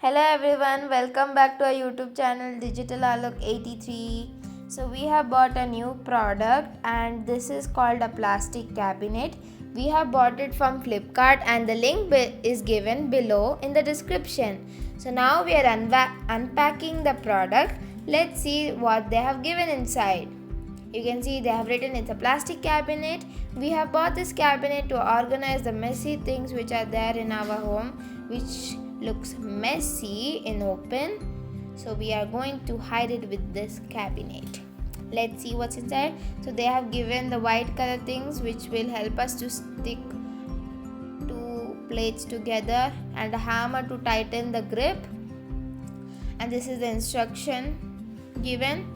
Hello everyone, welcome back to our YouTube channel Digital Alok 83. So we have bought a new product and this is called a plastic cabinet. We have bought it from Flipkart and the link is given below in the description. So now we are unpacking the product. Let's see what they have given inside. You can see they have written it's a plastic cabinet. We have bought this cabinet to organize the messy things which are there in our home, which looks messy in open. So we are going to hide it with this cabinet. Let's see what's inside. So they have given the white color things which will help us to stick two plates together and a hammer to tighten the grip. And this is the instruction given.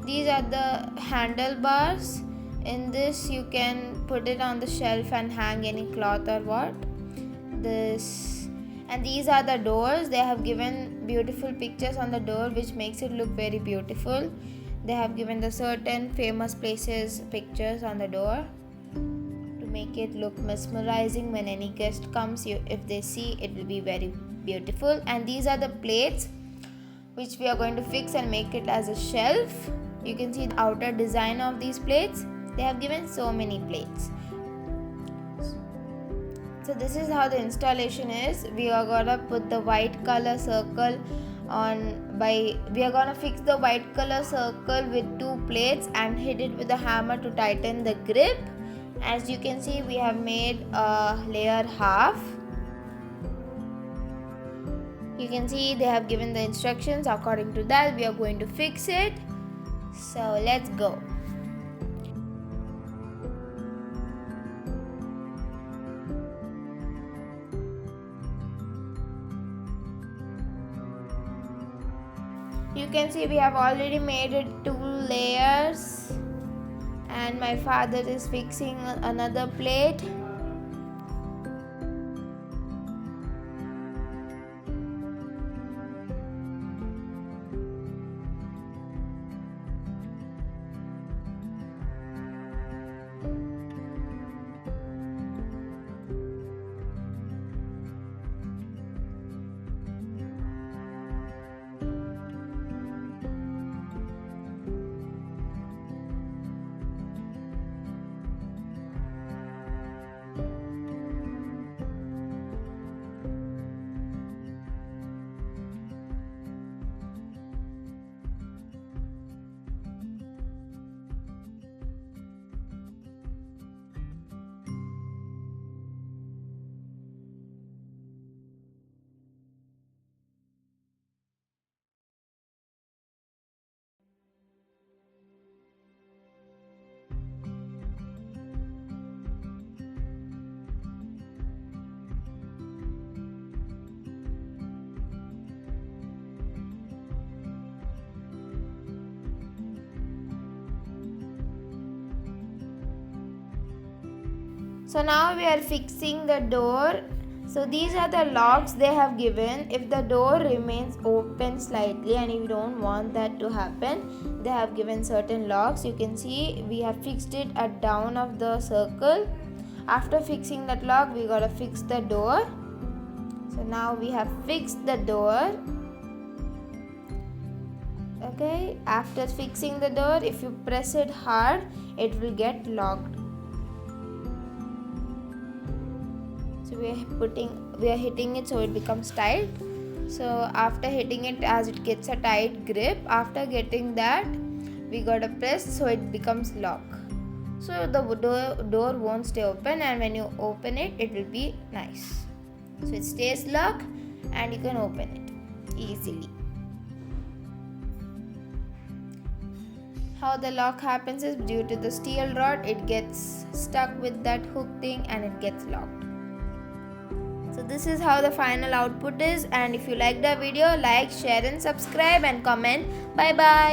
These are the handlebars. In this you can put it on the shelf and hang any cloth or what. And these are the doors. They have given beautiful pictures on the door which makes it look very beautiful. They have given the certain famous places pictures on the door to make it look mesmerizing when any guest comes. If they see, it will be very beautiful. And these are the plates which we are going to fix and make it as a shelf. You can see the outer design of these plates. They have given so many plates. So this is how the installation is. We are gonna put the white color circle on we are gonna fix the white color circle with two plates and hit it with a hammer to tighten the grip. As you can see, we have made a layer half. You can see they have given the instructions. According to that, we are going to fix it. So let's go. You can see we have already made it 2 layers and my father is fixing another plate. So now we are fixing the door. So these are the locks they have given. If the door remains open slightly and if you don't want that to happen, they have given certain locks. You can see we have fixed it at down of the circle. After fixing that lock, we gotta fix the door. So now we have fixed the door. Okay, after fixing the door, if you press it hard, it will get locked. So we are hitting it so it becomes tight. So after hitting it, as it gets a tight grip, after getting that, we gotta press so it becomes lock. So the door won't stay open, and when you open it, it will be nice. So it stays locked and you can open it easily. How the lock happens is due to the steel rod, it gets stuck with that hook thing and it gets locked. So this is how the final output is, and if you like the video, like, share and subscribe and comment. Bye bye.